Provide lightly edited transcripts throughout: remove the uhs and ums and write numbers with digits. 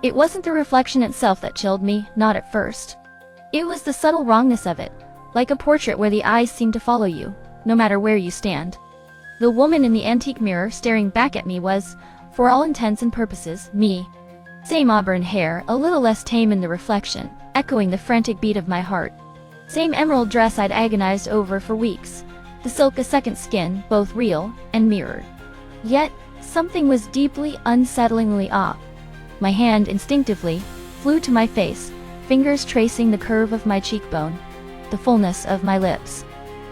It wasn't the reflection itself that chilled me, not at first. It was the subtle wrongness of it, like a portrait where the eyes seem to follow you, no matter where you stand. The woman in the antique mirror staring back at me was, for all intents and purposes, me. Same auburn hair, a little less tame in the reflection, echoing the frantic beat of my heart. Same emerald dress I'd agonized over for weeks, the silk a second skin, both real and mirrored. Yet, something was deeply, unsettlingly off. My hand instinctively flew to my face, fingers tracing the curve of my cheekbone, the fullness of my lips.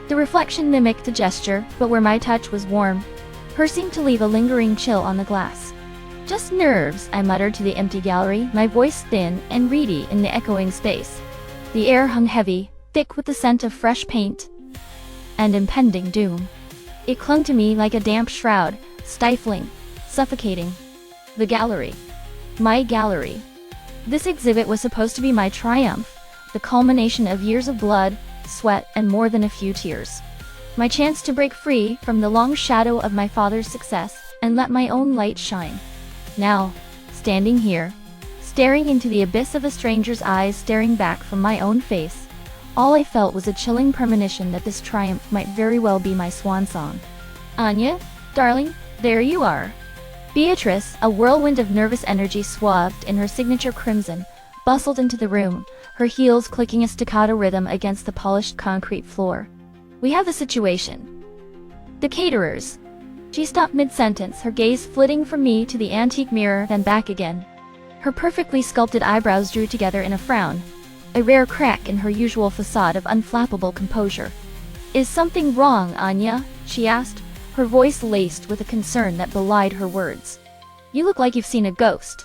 The reflection mimicked the gesture, but where my touch was warm, hers seemed to leave a lingering chill on the glass. "Just nerves," I muttered to the empty gallery, my voice thin and reedy in the echoing space. The air hung heavy, thick with the scent of fresh paint and impending doom. It clung to me like a damp shroud, stifling, suffocating. The gallery. My gallery. This exhibit was supposed to be my triumph, the culmination of years of blood, sweat, and more than a few tears. My chance to break free from the long shadow of my father's success and let my own light shine. Now, standing here, staring into the abyss of a stranger's eyes staring back from my own face, all I felt was a chilling premonition that this triumph might very well be my swan song. "Anya, darling, there you are." Beatrice, a whirlwind of nervous energy swathed in her signature crimson, bustled into the room, her heels clicking a staccato rhythm against the polished concrete floor. "We have a situation. The caterers." She stopped mid-sentence, her gaze flitting from me to the antique mirror, then back again. Her perfectly sculpted eyebrows drew together in a frown, a rare crack in her usual facade of unflappable composure. "Is something wrong, Anya?" she asked, her voice laced with a concern that belied her words. "You look like you've seen a ghost."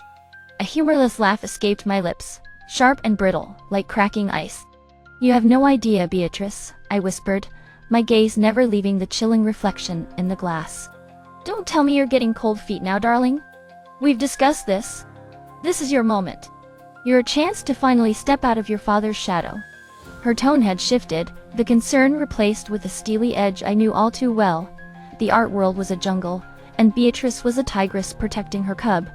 A humorless laugh escaped my lips, sharp and brittle, like cracking ice. "You have no idea, Beatrice," I whispered, my gaze never leaving the chilling reflection in the glass. "Don't tell me you're getting cold feet now, darling. We've discussed this. This is your moment. Your chance to finally step out of your father's shadow." Her tone had shifted, the concern replaced with a steely edge I knew all too well. The art world was a jungle, and Beatrice was a tigress protecting her cub,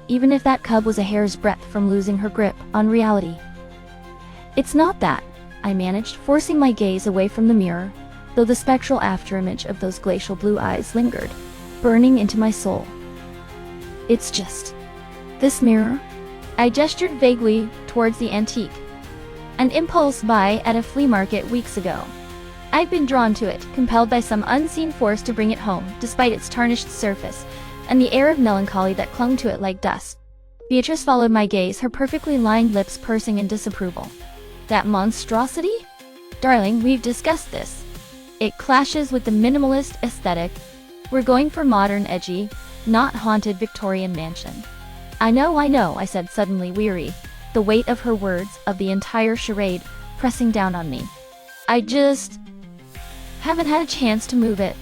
even if that cub was a hair's breadth from losing her grip on reality. "It's not that," I managed, forcing my gaze away from the mirror, though the spectral afterimage of those glacial blue eyes lingered, burning into my soul. "It's just this mirror." I gestured vaguely towards the antique. "An impulse buy at a flea market weeks ago. I've been drawn to it, compelled by some unseen force to bring it home, despite its tarnished surface, and the air of melancholy that clung to it like dust." Beatrice followed my gaze, her perfectly lined lips pursing in disapproval. "That monstrosity? Darling, we've discussed this. It clashes with the minimalist aesthetic. We're going for modern, edgy, not haunted Victorian mansion." I know, I said, suddenly weary, the weight of her words, of the entire charade, pressing down on me. "I just haven't had a chance to move it."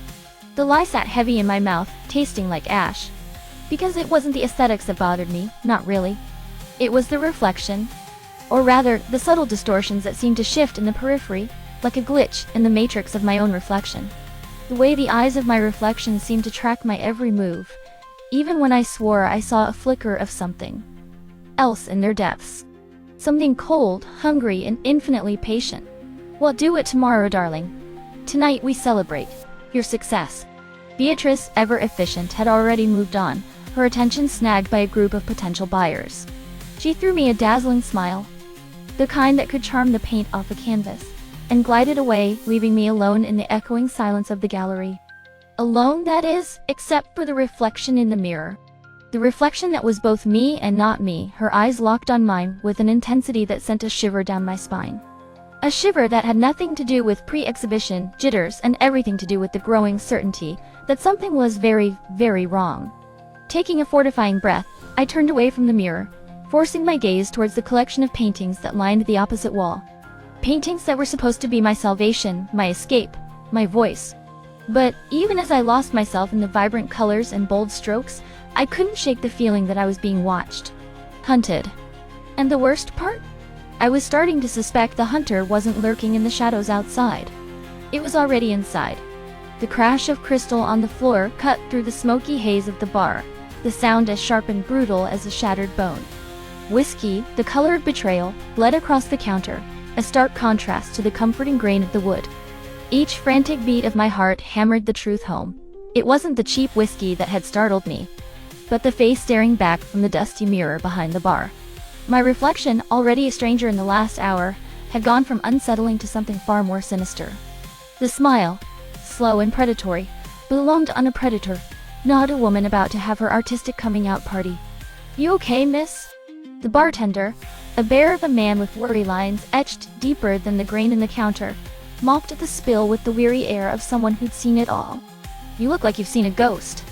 The lie sat heavy in my mouth, tasting like ash. Because it wasn't the aesthetics that bothered me, not really. It was the reflection, or rather, the subtle distortions that seemed to shift in the periphery, like a glitch in the matrix of my own reflection. The way the eyes of my reflection seemed to track my every move, even when I swore I saw a flicker of something else in their depths. Something cold, hungry, and infinitely patient. "We'll do it tomorrow, darling. Tonight we celebrate your success." Beatrice, ever efficient, had already moved on, her attention snagged by a group of potential buyers. She threw me a dazzling smile, the kind that could charm the paint off a canvas, and glided away, leaving me alone in the echoing silence of the gallery. Alone, that is, except for the reflection in the mirror. The reflection that was both me and not me, her eyes locked on mine with an intensity that sent a shiver down my spine. A shiver that had nothing to do with pre-exhibition jitters and everything to do with the growing certainty that something was very, very wrong. Taking a fortifying breath, I turned away from the mirror, forcing my gaze towards the collection of paintings that lined the opposite wall. Paintings that were supposed to be my salvation, my escape, my voice. But even as I lost myself in the vibrant colors and bold strokes, I couldn't shake the feeling that I was being watched, hunted. And the worst part? I was starting to suspect the hunter wasn't lurking in the shadows outside. It was already inside. The crash of crystal on the floor cut through the smoky haze of the bar, the sound as sharp and brutal as a shattered bone. Whiskey, the color of betrayal, bled across the counter, a stark contrast to the comforting grain of the wood. Each frantic beat of my heart hammered the truth home. It wasn't the cheap whiskey that had startled me, but the face staring back from the dusty mirror behind the bar. My reflection, already a stranger in the last hour, had gone from unsettling to something far more sinister. The smile, slow and predatory, belonged on a predator, not a woman about to have her artistic coming-out party. "You okay, miss?" The bartender, a bear of a man with worry lines etched deeper than the grain in the counter, mopped at the spill with the weary air of someone who'd seen it all. "You look like you've seen a ghost."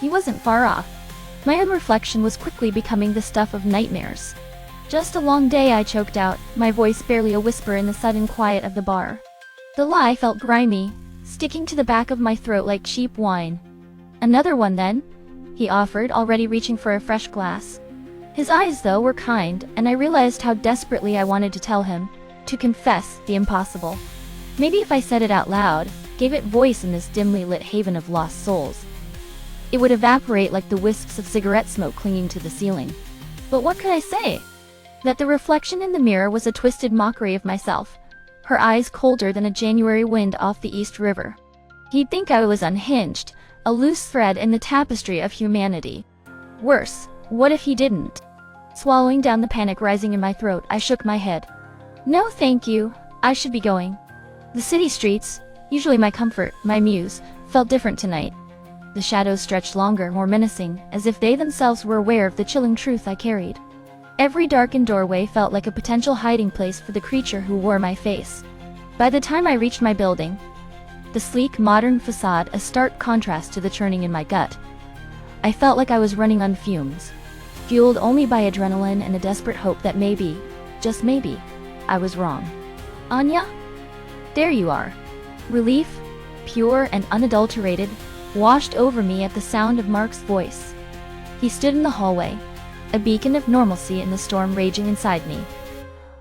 He wasn't far off. My own reflection was quickly becoming the stuff of nightmares. "Just a long day," I choked out, my voice barely a whisper in the sudden quiet of the bar. The lie felt grimy, sticking to the back of my throat like cheap wine. "Another one then?" he offered, already reaching for a fresh glass. His eyes, though, were kind, and I realized how desperately I wanted to tell him, to confess the impossible. Maybe if I said it out loud, gave it voice in this dimly lit haven of lost souls, it would evaporate like the wisps of cigarette smoke clinging to the ceiling. But what could I say? That the reflection in the mirror was a twisted mockery of myself, her eyes colder than a January wind off the East River. He'd think I was unhinged, a loose thread in the tapestry of humanity. Worse, what if he didn't? Swallowing down the panic rising in my throat, I shook my head. "No thank you, I should be going." The city streets, usually my comfort, my muse, felt different tonight. The shadows stretched longer, more menacing, as if they themselves were aware of the chilling truth I carried. Every darkened doorway felt like a potential hiding place for the creature who wore my face. By the time I reached my building, the sleek, modern facade a stark contrast to the churning in my gut, I felt like I was running on fumes, fueled only by adrenaline and a desperate hope that maybe, just maybe, I was wrong. "Anya? There you are." Relief, pure and unadulterated, washed over me at the sound of Mark's voice. He stood in the hallway, a beacon of normalcy in the storm raging inside me.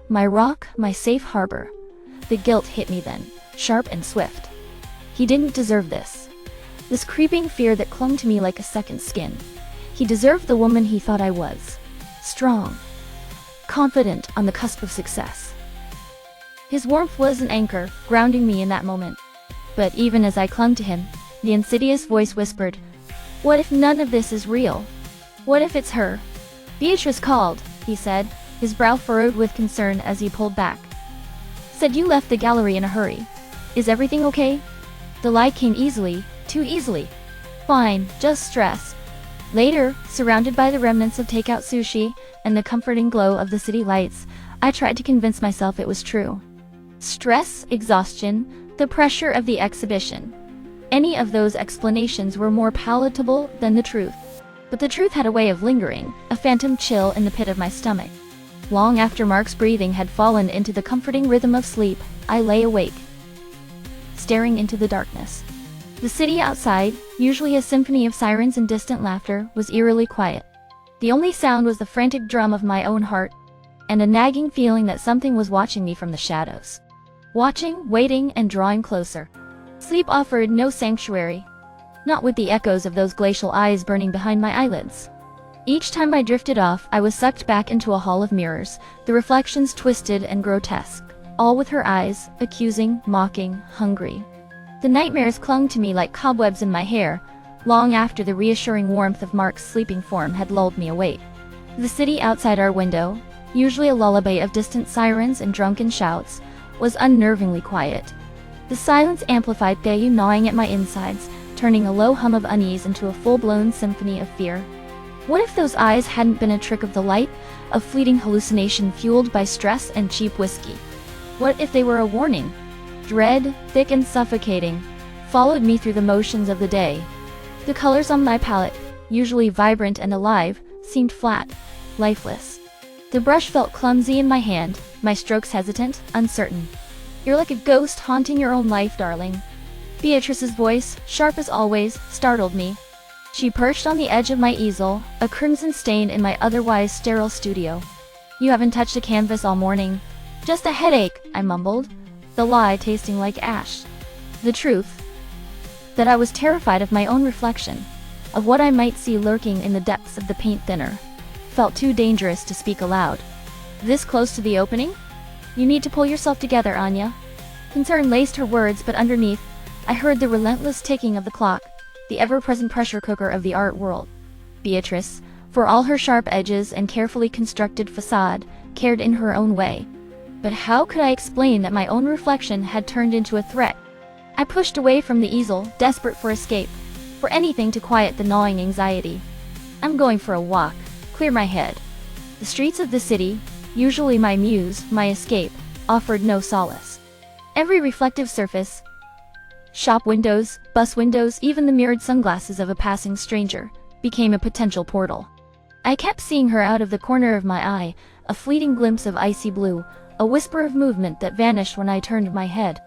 My rock, my safe harbor. The guilt hit me then, sharp and swift. He didn't deserve this. This creeping fear that clung to me like a second skin. He deserved the woman he thought I was. Strong, confident, on the cusp of success. His warmth was an anchor, grounding me in that moment. But even as I clung to him, the insidious voice whispered, "What if none of this is real? What if it's her?" "Beatrice called," he said, his brow furrowed with concern as he pulled back. "Said you left the gallery in a hurry. Is everything okay?" The lie came easily, too easily. "Fine, just stress." Later, surrounded by the remnants of takeout sushi and the comforting glow of the city lights, I tried to convince myself it was true. Stress, exhaustion, the pressure of the exhibition. Any of those explanations were more palatable than the truth. But the truth had a way of lingering, a phantom chill in the pit of my stomach. Long after Mark's breathing had fallen into the comforting rhythm of sleep, I lay awake, staring into the darkness. The city outside, usually a symphony of sirens and distant laughter, was eerily quiet. The only sound was the frantic drum of my own heart, and a nagging feeling that something was watching me from the shadows. Watching, waiting, and drawing closer. Sleep offered no sanctuary, not with the echoes of those glacial eyes burning behind my eyelids. Each time I drifted off, I was sucked back into a hall of mirrors, the reflections twisted and grotesque, all with her eyes, accusing, mocking, hungry. The nightmares clung to me like cobwebs in my hair, long after the reassuring warmth of Mark's sleeping form had lulled me awake. The city outside our window, usually a lullaby of distant sirens and drunken shouts, was unnervingly quiet. The silence amplified the gnawing at my insides, turning a low hum of unease into a full-blown symphony of fear. What if those eyes hadn't been a trick of the light, a fleeting hallucination fueled by stress and cheap whiskey? What if they were a warning? Dread, thick and suffocating, followed me through the motions of the day. The colors on my palette, usually vibrant and alive, seemed flat, lifeless. The brush felt clumsy in my hand, my strokes hesitant, uncertain. "You're like a ghost haunting your own life, darling." Beatrice's voice, sharp as always, startled me. She perched on the edge of my easel, a crimson stain in my otherwise sterile studio. "You haven't touched a canvas all morning." "Just a headache," I mumbled, the lie tasting like ash. The truth, that I was terrified of my own reflection, of what I might see lurking in the depths of the paint thinner, felt too dangerous to speak aloud. This close to the opening? You need to pull yourself together, Anya. Concern laced her words, but underneath, I heard the relentless ticking of the clock, the ever-present pressure cooker of the art world. Beatrice, for all her sharp edges and carefully constructed facade, cared in her own way. But how could I explain that my own reflection had turned into a threat? I pushed away from the easel, desperate for escape, for anything to quiet the gnawing anxiety. I'm going for a walk, clear my head. The streets of the city, usually my muse, my escape, offered no solace. Every reflective surface, shop windows, bus windows, even the mirrored sunglasses of a passing stranger, became a potential portal. I kept seeing her out of the corner of my eye, a fleeting glimpse of icy blue, a whisper of movement that vanished when I turned my head.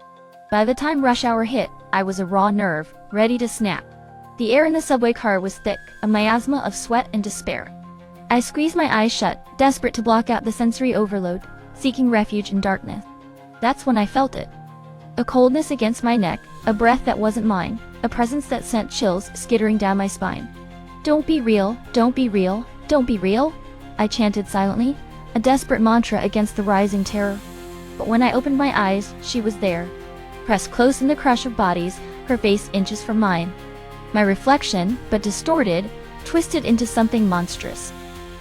By the time rush hour hit, I was a raw nerve, ready to snap. The air in the subway car was thick, a miasma of sweat and despair. I squeezed my eyes shut, desperate to block out the sensory overload, seeking refuge in darkness. That's when I felt it. A coldness against my neck, a breath that wasn't mine, a presence that sent chills skittering down my spine. Don't be real, don't be real, don't be real, I chanted silently, a desperate mantra against the rising terror. But when I opened my eyes, she was there. Pressed close in the crush of bodies, her face inches from mine. My reflection, but distorted, twisted into something monstrous.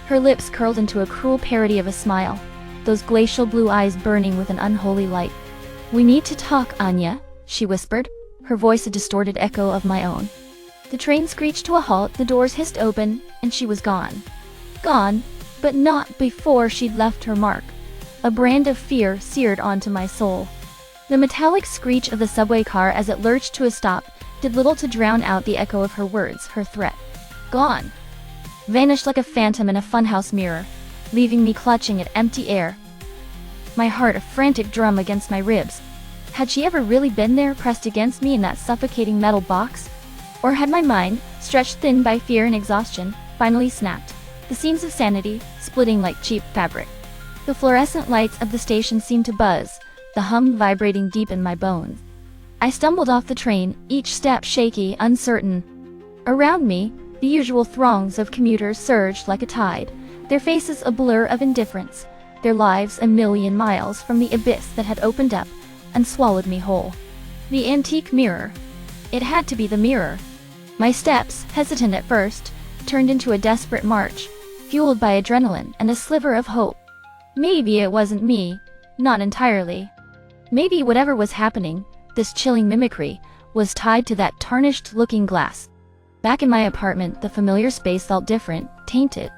Her lips curled into a cruel parody of a smile, those glacial blue eyes burning with an unholy light. We need to talk, Anya, she whispered, her voice a distorted echo of my own. The train screeched to a halt, the doors hissed open, and she was gone. Gone, but not before she'd left her mark. A brand of fear seared onto my soul. The metallic screech of the subway car as it lurched to a stop did little to drown out the echo of her words, her threat. Gone. Vanished like a phantom in a funhouse mirror, leaving me clutching at empty air. My heart a frantic drum against my ribs. Had she ever really been there, pressed against me in that suffocating metal box? Or had my mind, stretched thin by fear and exhaustion, finally snapped, the seams of sanity splitting like cheap fabric? The fluorescent lights of the station seemed to buzz, the hum vibrating deep in my bones. I stumbled off the train, each step shaky, uncertain. Around me, the usual throngs of commuters surged like a tide, their faces a blur of indifference, their lives a million miles from the abyss that had opened up and swallowed me whole. The antique mirror. It had to be the mirror. My steps, hesitant at first, turned into a desperate march, fueled by adrenaline and a sliver of hope. Maybe it wasn't me, not entirely. Maybe whatever was happening, this chilling mimicry, was tied to that tarnished-looking glass. Back in my apartment, the familiar space felt different, tainted.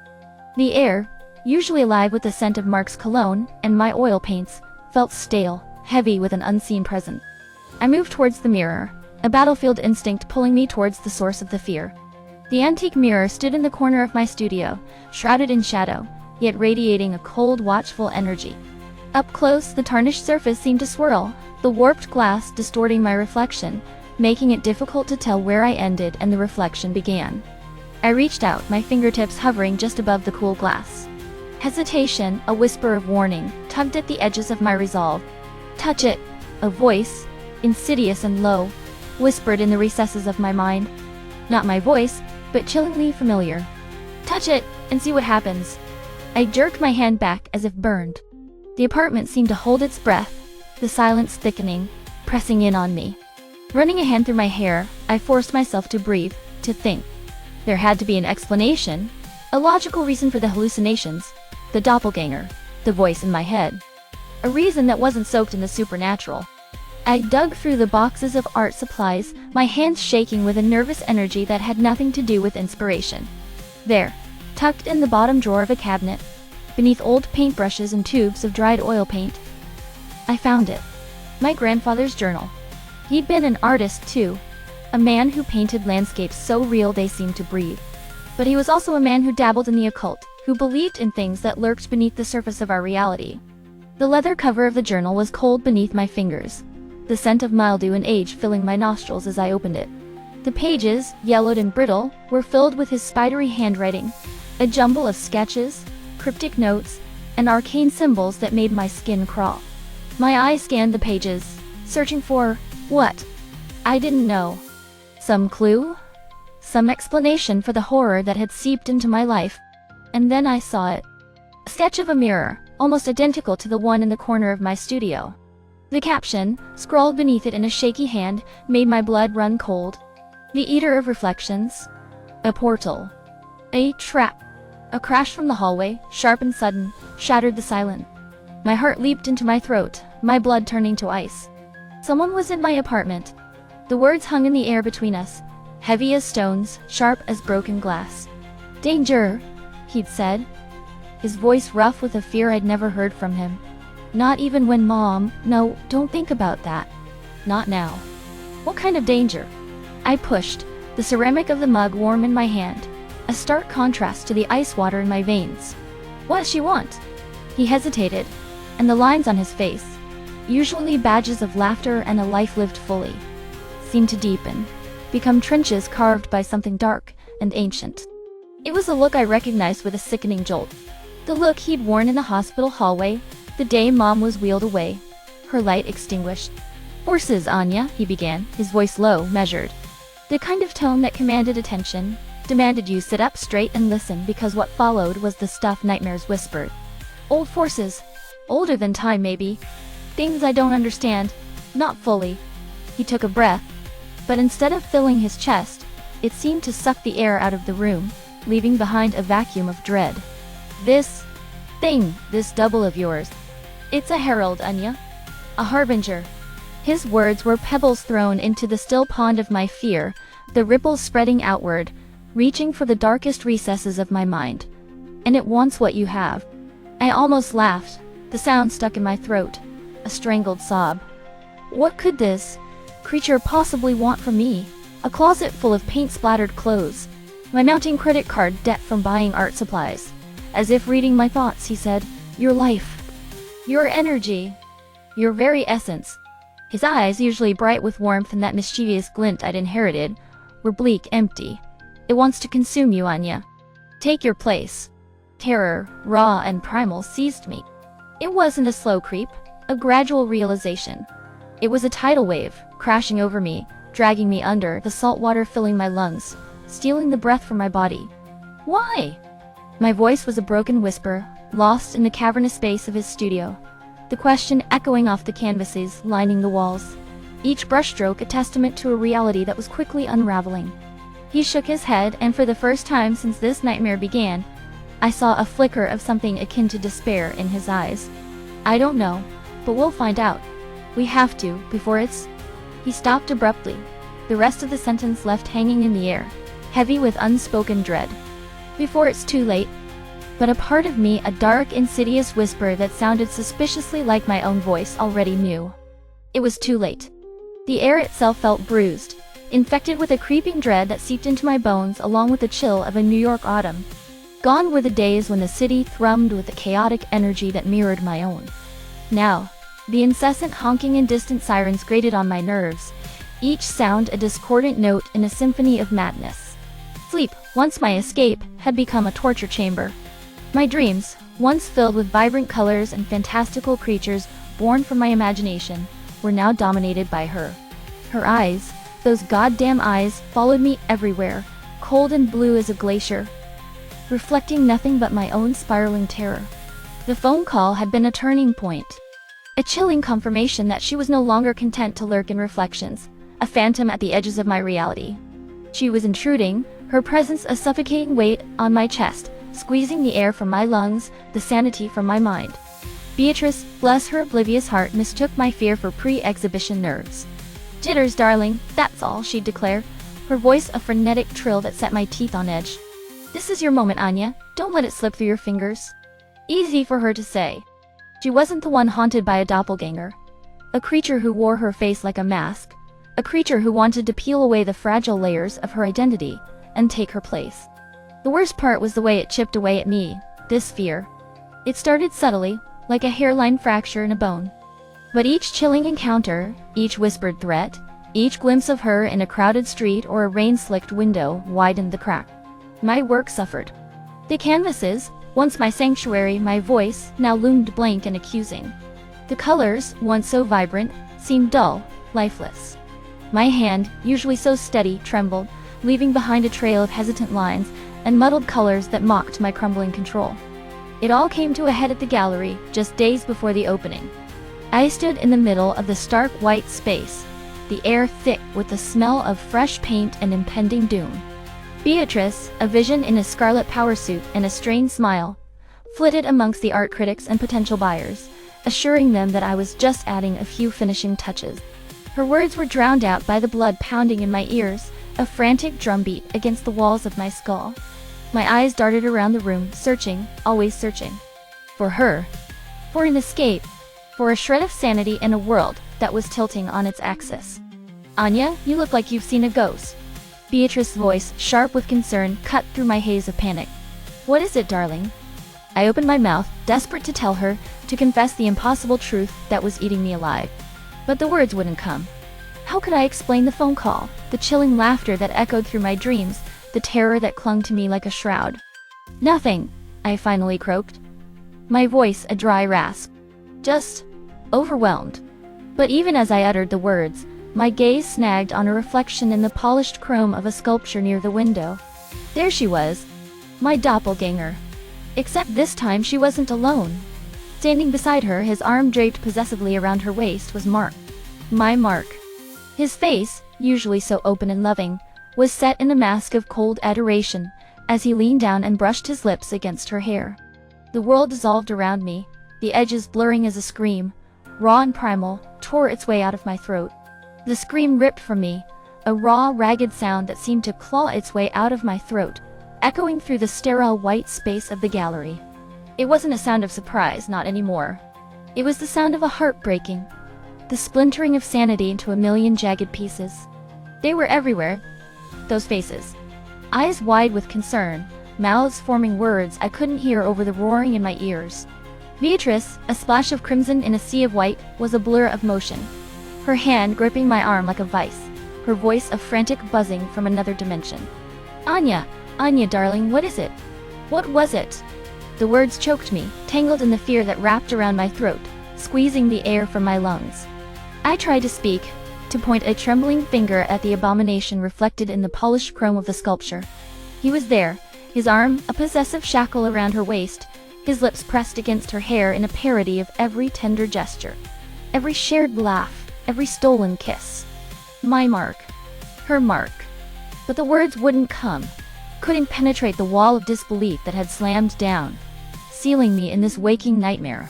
The air, usually alive with the scent of Mark's cologne and my oil paints, felt stale, heavy with an unseen presence. I moved towards the mirror, a battlefield instinct pulling me towards the source of the fear. The antique mirror stood in the corner of my studio, shrouded in shadow, yet radiating a cold, watchful energy. Up close, the tarnished surface seemed to swirl, the warped glass distorting my reflection, making it difficult to tell where I ended and the reflection began. I reached out, my fingertips hovering just above the cool glass. Hesitation, a whisper of warning, tugged at the edges of my resolve. Touch it, a voice, insidious and low, whispered in the recesses of my mind. Not my voice, but chillingly familiar. Touch it, and see what happens. I jerked my hand back as if burned. The apartment seemed to hold its breath, the silence thickening, pressing in on me. Running a hand through my hair, I forced myself to breathe, to think. There had to be an explanation, a logical reason for the hallucinations, the doppelganger, the voice in my head. A reason that wasn't soaked in the supernatural. I dug through the boxes of art supplies, my hands shaking with a nervous energy that had nothing to do with inspiration. There, tucked in the bottom drawer of a cabinet, beneath old paintbrushes and tubes of dried oil paint, I found it. My grandfather's journal. He'd been an artist too, a man who painted landscapes so real they seemed to breathe. But he was also a man who dabbled in the occult, who believed in things that lurked beneath the surface of our reality. The leather cover of the journal was cold beneath my fingers, the scent of mildew and age filling my nostrils as I opened it. The pages, yellowed and brittle, were filled with his spidery handwriting, a jumble of sketches, cryptic notes, and arcane symbols that made my skin crawl. My eyes scanned the pages, searching for what? I didn't know. Some clue? Some explanation for the horror that had seeped into my life. And then I saw it. A sketch of a mirror, almost identical to the one in the corner of my studio. The caption, scrawled beneath it in a shaky hand, made my blood run cold. The Eater of Reflections. A portal. A trap. A crash from the hallway, sharp and sudden, shattered the silence. My heart leaped into my throat, my blood turning to ice. Someone was in my apartment. The words hung in the air between us, heavy as stones, sharp as broken glass. "Danger," he'd said, his voice rough with a fear I'd never heard from him. "Not even when Mom—" "No, don't think about that. Not now." "What kind of danger?" I pushed, the ceramic of the mug warm in my hand, a stark contrast to the ice water in my veins. "What does she want?" He hesitated, and the lines on his face, usually badges of laughter and a life lived fully, seemed to deepen, become trenches carved by something dark and ancient. It was a look I recognized with a sickening jolt. The look he'd worn in the hospital hallway, the day Mom was wheeled away, her light extinguished. "Horses, Anya," he began, his voice low, measured. The kind of tone that commanded attention, demanded you sit up straight and listen, because what followed was the stuff nightmares whispered. "Old forces. Older than time, maybe. Things I don't understand. Not fully." He took a breath, but instead of filling his chest, it seemed to suck the air out of the room, leaving behind a vacuum of dread. "This thing, this double of yours. It's a herald, Anya. A harbinger." His words were pebbles thrown into the still pond of my fear, the ripples spreading outward, reaching for the darkest recesses of my mind. "And it wants what you have." I almost laughed, the sound stuck in my throat, a strangled sob. What could this creature possibly want from me? A closet full of paint-splattered clothes, my mounting credit card debt from buying art supplies. As if reading my thoughts, he said, "Your life, your energy, your very essence." His eyes, usually bright with warmth and that mischievous glint I'd inherited, were bleak, empty. "It wants to consume you, Anya. Take your place." Terror, raw and primal, seized me. It wasn't a slow creep, a gradual realization. It was a tidal wave, crashing over me, dragging me under, the salt water filling my lungs, stealing the breath from my body. "Why?" My voice was a broken whisper, lost in the cavernous space of his studio, the question echoing off the canvases lining the walls, each brushstroke a testament to a reality that was quickly unraveling. He shook his head, and for the first time since this nightmare began, I saw a flicker of something akin to despair in his eyes. "I don't know, but we'll find out. We have to, before it's—" He stopped abruptly, the rest of the sentence left hanging in the air, heavy with unspoken dread. "Before it's too late." But a part of me, a dark, insidious whisper that sounded suspiciously like my own voice, already knew. It was too late. The air itself felt bruised, infected with a creeping dread that seeped into my bones along with the chill of a New York autumn. Gone were the days when the city thrummed with a chaotic energy that mirrored my own. Now, the incessant honking and distant sirens grated on my nerves, each sound a discordant note in a symphony of madness. Sleep, once my escape, had become a torture chamber. My dreams, once filled with vibrant colors and fantastical creatures born from my imagination, were now dominated by her. Her eyes, those goddamn eyes, followed me everywhere, cold and blue as a glacier, reflecting nothing but my own spiraling terror. The phone call had been a turning point, a chilling confirmation that she was no longer content to lurk in reflections, a phantom at the edges of my reality. She was intruding, her presence a suffocating weight on my chest, squeezing the air from my lungs, the sanity from my mind. Beatrice, bless her oblivious heart, mistook my fear for pre-exhibition nerves. "Jitters, darling, that's all," she'd declare, her voice a frenetic trill that set my teeth on edge. "This is your moment, Anya. Don't let it slip through your fingers." Easy for her to say. She wasn't the one haunted by a doppelganger, a creature who wore her face like a mask, a creature who wanted to peel away the fragile layers of her identity and take her place. The worst part was the way it chipped away at me, this fear. It started subtly, like a hairline fracture in a bone. But each chilling encounter, each whispered threat, each glimpse of her in a crowded street or a rain-slicked window widened the crack. My work suffered. The canvases, once my sanctuary, my voice, now loomed blank and accusing. The colors, once so vibrant, seemed dull, lifeless. My hand, usually so steady, trembled, leaving behind a trail of hesitant lines, and muddled colors that mocked my crumbling control. It all came to a head at the gallery, just days before the opening. I stood in the middle of the stark white space, the air thick with the smell of fresh paint and impending doom. Beatrice, a vision in a scarlet power suit and a strained smile, flitted amongst the art critics and potential buyers, assuring them that I was just adding a few finishing touches. Her words were drowned out by the blood pounding in my ears, a frantic drumbeat against the walls of my skull. My eyes darted around the room, searching, always searching. For her. For an escape. For a shred of sanity in a world that was tilting on its axis. "Anya, you look like you've seen a ghost." Beatrice's voice, sharp with concern, cut through my haze of panic. "What is it, darling?" I opened my mouth, desperate to tell her, to confess the impossible truth that was eating me alive. But the words wouldn't come. How could I explain the phone call, the chilling laughter that echoed through my dreams, the terror that clung to me like a shroud? "Nothing," I finally croaked. My voice a dry rasp. Just overwhelmed. But even as I uttered the words, my gaze snagged on a reflection in the polished chrome of a sculpture near the window. There she was, my doppelganger. Except this time she wasn't alone. Standing beside her, his arm draped possessively around her waist, was Mark. My Mark. His face, usually so open and loving, was set in a mask of cold adoration, as he leaned down and brushed his lips against her hair. The world dissolved around me, the edges blurring as a scream, raw and primal, tore its way out of my throat. The scream ripped from me, a raw, ragged sound that seemed to claw its way out of my throat, echoing through the sterile white space of the gallery. It wasn't a sound of surprise, not anymore. It was the sound of a heart breaking, the splintering of sanity into a million jagged pieces. They were everywhere, those faces. Eyes wide with concern, mouths forming words I couldn't hear over the roaring in my ears. Beatrice, a splash of crimson in a sea of white, was a blur of motion. Her hand gripping my arm like a vice, her voice a frantic buzzing from another dimension. "Anya, Anya darling, what is it? What was it?" The words choked me, tangled in the fear that wrapped around my throat, squeezing the air from my lungs. I tried to speak, to point a trembling finger at the abomination reflected in the polished chrome of the sculpture. He was there, his arm a possessive shackle around her waist, his lips pressed against her hair in a parody of every tender gesture, every shared laugh, every stolen kiss. My Mark. Her Mark. But the words wouldn't come, couldn't penetrate the wall of disbelief that had slammed down, sealing me in this waking nightmare.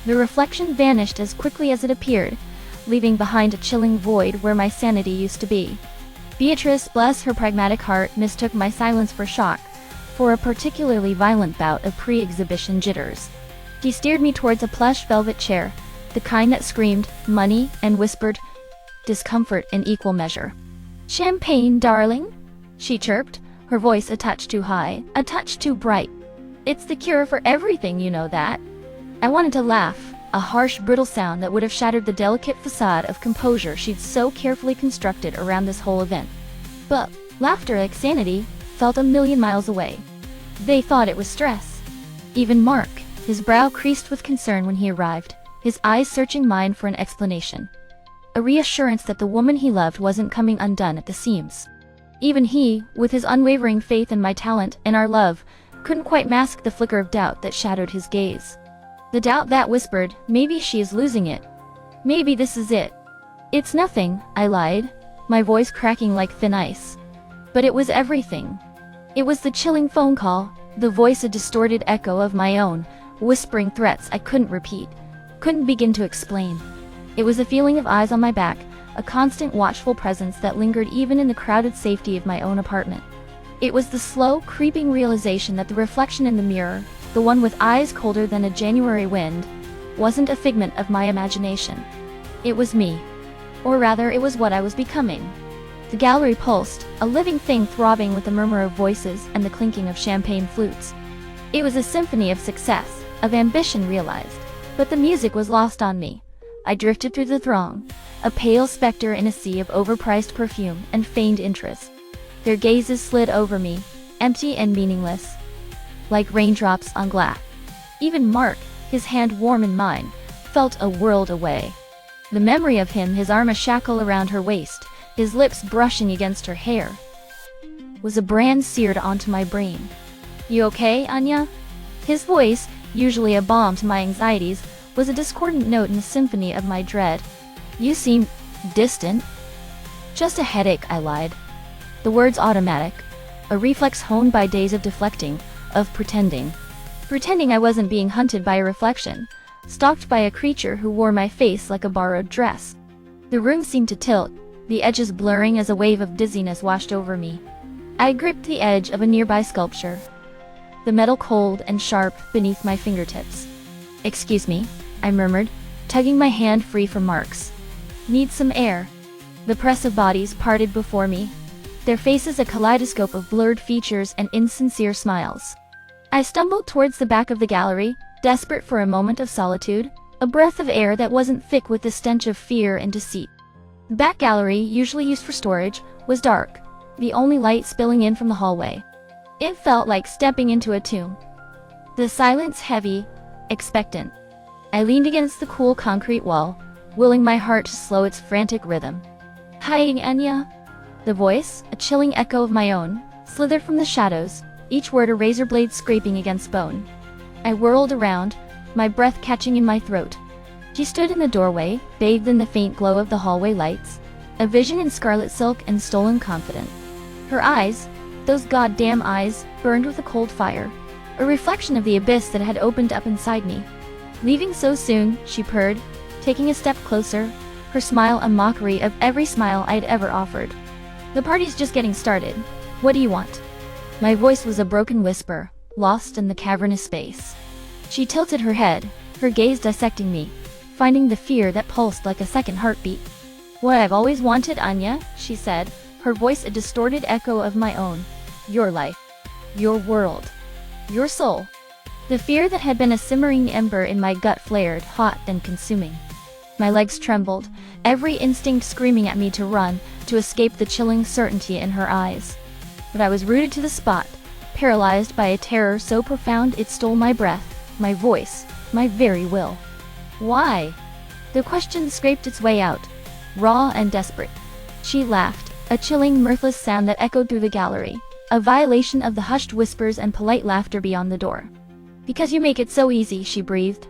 The reflection vanished as quickly as it appeared, leaving behind a chilling void where my sanity used to be. Beatrice, bless her pragmatic heart, mistook my silence for shock, for a particularly violent bout of pre-exhibition jitters. He steered me towards a plush velvet chair, the kind that screamed money and whispered discomfort in equal measure. "Champagne, darling?" she chirped, her voice a touch too high, a touch too bright. "It's the cure for everything, you know that." I wanted to laugh, a harsh, brittle sound that would have shattered the delicate facade of composure she'd so carefully constructed around this whole event. But laughter, like sanity, felt a million miles away. They thought it was stress. Even Mark, his brow creased with concern when he arrived, his eyes searching mine for an explanation. A reassurance that the woman he loved wasn't coming undone at the seams. Even he, with his unwavering faith in my talent and our love, couldn't quite mask the flicker of doubt that shadowed his gaze. The doubt that whispered, maybe she is losing it. Maybe this is it. "It's nothing," I lied, my voice cracking like thin ice. But it was everything. It was the chilling phone call, the voice a distorted echo of my own, whispering threats I couldn't repeat, couldn't begin to explain. It was a feeling of eyes on my back, a constant watchful presence that lingered even in the crowded safety of my own apartment. It was the slow, creeping realization that the reflection in the mirror, the one with eyes colder than a January wind, wasn't a figment of my imagination. It was me. Or rather, it was what I was becoming. The gallery pulsed, a living thing throbbing with the murmur of voices and the clinking of champagne flutes. It was a symphony of success, of ambition realized. But the music was lost on me. I drifted through the throng, a pale specter in a sea of overpriced perfume and feigned interest. Their gazes slid over me, empty and meaningless, like raindrops on glass. Even Mark, his hand warm in mine, felt a world away. The memory of him, his arm a shackle around her waist, his lips brushing against her hair. was a brand seared onto my brain. "You okay, Anya?" His voice, usually a balm to my anxieties, was a discordant note in the symphony of my dread. "You seem distant." "Just a headache," I lied. The words automatic, a reflex honed by days of deflecting, of pretending. Pretending I wasn't being hunted by a reflection, stalked by a creature who wore my face like a borrowed dress. The room seemed to tilt, the edges blurring as a wave of dizziness washed over me. I gripped the edge of a nearby sculpture, the metal cold and sharp beneath my fingertips. "Excuse me," I murmured, tugging my hand free from Mark's. "Need some air." The press of bodies parted before me, their faces a kaleidoscope of blurred features and insincere smiles. I stumbled towards the back of the gallery, desperate for a moment of solitude, a breath of air that wasn't thick with the stench of fear and deceit. The back gallery, usually used for storage, was dark, the only light spilling in from the hallway. It felt like stepping into a tomb. The silence heavy, expectant. I leaned against the cool concrete wall, willing my heart to slow its frantic rhythm. "Hi, Anya." The voice, a chilling echo of my own, slithered from the shadows, each word a razor blade scraping against bone. I whirled around, my breath catching in my throat. She stood in the doorway, bathed in the faint glow of the hallway lights, a vision in scarlet silk and stolen confidence. Her eyes, those goddamn eyes, burned with a cold fire, a reflection of the abyss that had opened up inside me. "Leaving so soon," she purred, taking a step closer, her smile a mockery of every smile I'd ever offered. "The party's just getting started. What do you want?" My voice was a broken whisper, lost in the cavernous space. She tilted her head, her gaze dissecting me, finding the fear that pulsed like a second heartbeat. "What I've always wanted, Anya," she said, her voice a distorted echo of my own. "Your life. Your world. Your soul." The fear that had been a simmering ember in my gut flared, hot and consuming. My legs trembled, every instinct screaming at me to run, to escape the chilling certainty in her eyes. But I was rooted to the spot, paralyzed by a terror so profound it stole my breath, my voice, my very will. "Why?" The question scraped its way out, raw and desperate. She laughed, a chilling, mirthless sound that echoed through the gallery, a violation of the hushed whispers and polite laughter beyond the door. "Because you make it so easy," she breathed,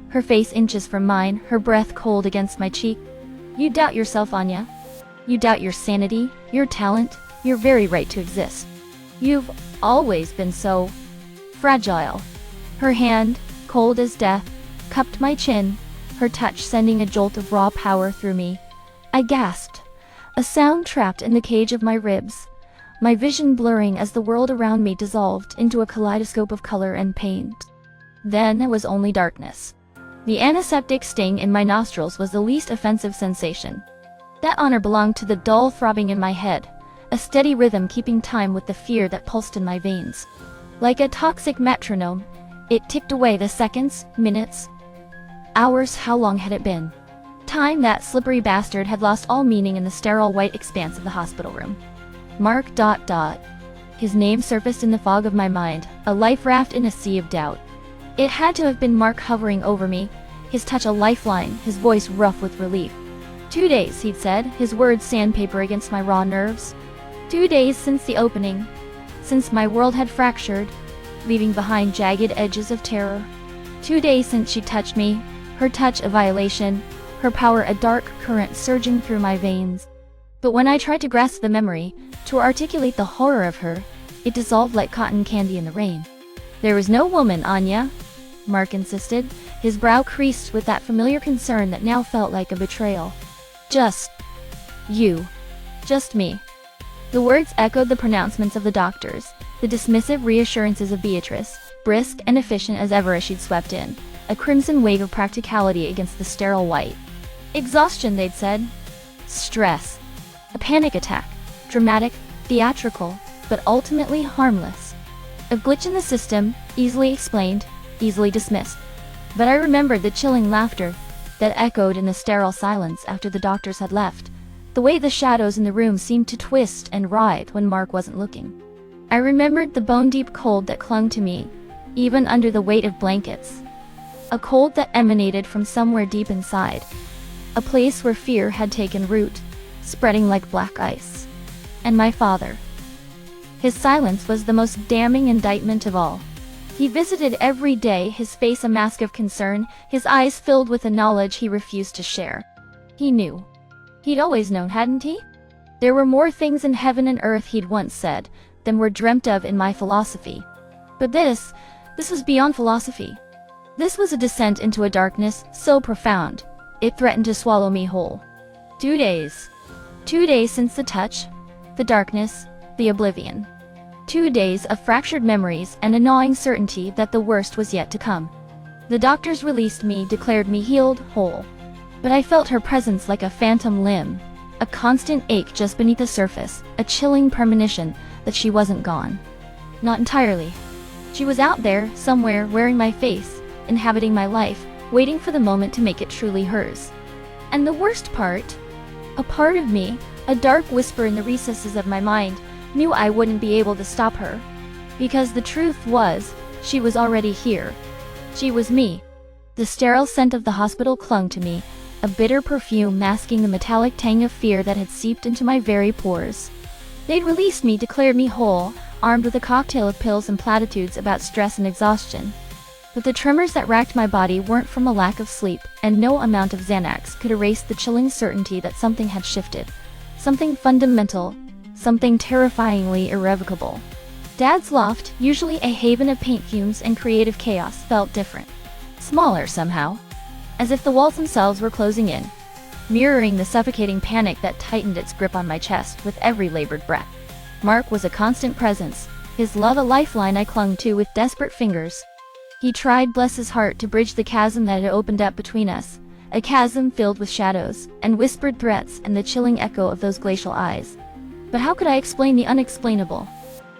her face inches from mine, her breath cold against my cheek. "You doubt yourself, Anya. You doubt your sanity, your talent, your very right to exist. You've always been so fragile." Her hand, cold as death, cupped my chin, her touch sending a jolt of raw power through me. I gasped, a sound trapped in the cage of my ribs, my vision blurring as the world around me dissolved into a kaleidoscope of color and pain. Then there was only darkness. The antiseptic sting in my nostrils was the least offensive sensation. That honor belonged to the dull throbbing in my head, a steady rhythm keeping time with the fear that pulsed in my veins. Like a toxic metronome, it ticked away the seconds, minutes, hours. How long had it been? Time, that slippery bastard, had lost all meaning in the sterile white expanse of the hospital room. Mark ... His name surfaced in the fog of my mind, a life raft in a sea of doubt. It had to have been Mark hovering over me, his touch a lifeline, his voice rough with relief. 2 days, he'd said, his words sandpaper against my raw nerves. 2 days since the opening, since my world had fractured, leaving behind jagged edges of terror. 2 days since she touched me, her touch a violation, her power a dark current surging through my veins. But when I tried to grasp the memory, to articulate the horror of her, it dissolved like cotton candy in the rain. "There was no woman, Anya," Mark insisted, his brow creased with that familiar concern that now felt like a betrayal. "Just you. Just me." The words echoed the pronouncements of the doctors, the dismissive reassurances of Beatrice, brisk and efficient as ever as she'd swept in, a crimson wave of practicality against the sterile white. Exhaustion, they'd said. Stress. A panic attack. Dramatic, theatrical, but ultimately harmless. A glitch in the system, easily explained, easily dismissed. But I remembered the chilling laughter that echoed in the sterile silence after the doctors had left, the way the shadows in the room seemed to twist and writhe when Mark wasn't looking. I remembered the bone-deep cold that clung to me, even under the weight of blankets. A cold that emanated from somewhere deep inside, a place where fear had taken root, spreading like black ice. And my father. His silence was the most damning indictment of all. He visited every day, his face a mask of concern, his eyes filled with a knowledge he refused to share. He knew. He'd always known, hadn't he? There were more things in heaven and earth, he'd once said, than were dreamt of in my philosophy. But this was beyond philosophy. This was a descent into a darkness so profound, it threatened to swallow me whole. 2 days. 2 days since the touch, the darkness, the oblivion. 2 days of fractured memories and a gnawing certainty that the worst was yet to come. The doctors released me, declared me healed, whole. But I felt her presence like a phantom limb, a constant ache just beneath the surface, a chilling premonition that she wasn't gone. Not entirely. She was out there, somewhere, wearing my face, inhabiting my life, waiting for the moment to make it truly hers. And the worst part? A part of me, a dark whisper in the recesses of my mind, knew I wouldn't be able to stop her. Because the truth was, she was already here. She was me. The sterile scent of the hospital clung to me, a bitter perfume masking the metallic tang of fear that had seeped into my very pores. They'd released me, declared me whole, armed with a cocktail of pills and platitudes about stress and exhaustion. But the tremors that racked my body weren't from a lack of sleep, and no amount of Xanax could erase the chilling certainty that something had shifted. Something fundamental, something terrifyingly irrevocable. Dad's loft, usually a haven of paint fumes and creative chaos, felt different. Smaller somehow. As if the walls themselves were closing in, mirroring the suffocating panic that tightened its grip on my chest with every labored breath. Mark was a constant presence, his love a lifeline I clung to with desperate fingers. He tried, bless his heart, to bridge the chasm that had opened up between us, a chasm filled with shadows, and whispered threats and the chilling echo of those glacial eyes. But how could I explain the unexplainable?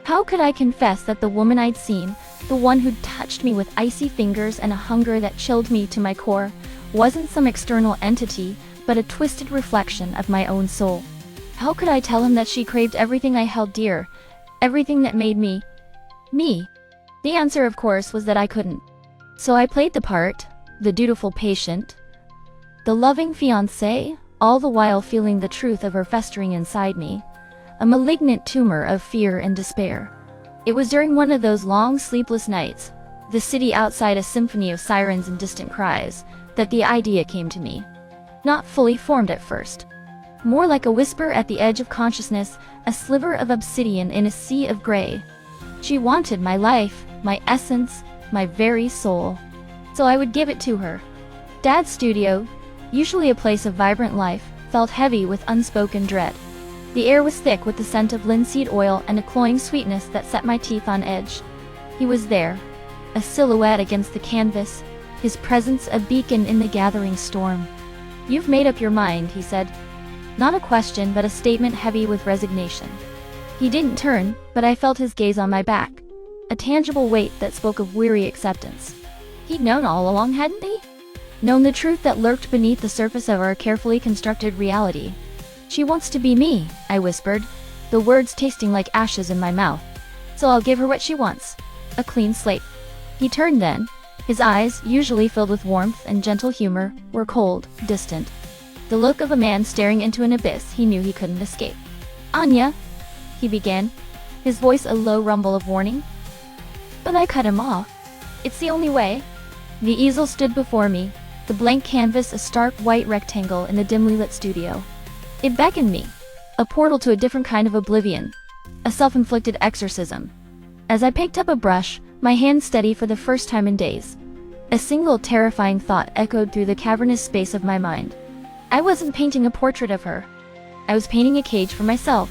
How could I confess that the woman I'd seen, the one who'd touched me with icy fingers and a hunger that chilled me to my core, wasn't some external entity, but a twisted reflection of my own soul? How could I tell him that she craved everything I held dear, everything that made me, me? The answer, of course, was that I couldn't. So I played the part, the dutiful patient, the loving fiancé, all the while feeling the truth of her festering inside me, a malignant tumor of fear and despair. It was during one of those long, sleepless nights, the city outside a symphony of sirens and distant cries, that the idea came to me. Not fully formed at first. More like a whisper at the edge of consciousness, a sliver of obsidian in a sea of gray. She wanted my life, my essence, my very soul. So I would give it to her. Dad's studio, usually a place of vibrant life, felt heavy with unspoken dread. The air was thick with the scent of linseed oil and a cloying sweetness that set my teeth on edge. He was there, a silhouette against the canvas, his presence a beacon in the gathering storm. "You've made up your mind," he said. Not a question, but a statement heavy with resignation. He didn't turn, but I felt his gaze on my back, a tangible weight that spoke of weary acceptance. He'd known all along, hadn't he? Known the truth that lurked beneath the surface of our carefully constructed reality. "She wants to be me," I whispered, the words tasting like ashes in my mouth. "So I'll give her what she wants. A clean slate." He turned then. His eyes, usually filled with warmth and gentle humor, were cold, distant. The look of a man staring into an abyss he knew he couldn't escape. "Anya," he began, his voice a low rumble of warning. But I cut him off. "It's the only way." The easel stood before me, the blank canvas a stark white rectangle in the dimly lit studio. It beckoned me, a portal to a different kind of oblivion, a self-inflicted exorcism. As I picked up a brush, my hand steady for the first time in days, a single terrifying thought echoed through the cavernous space of my mind. I wasn't painting a portrait of her. I was painting a cage for myself,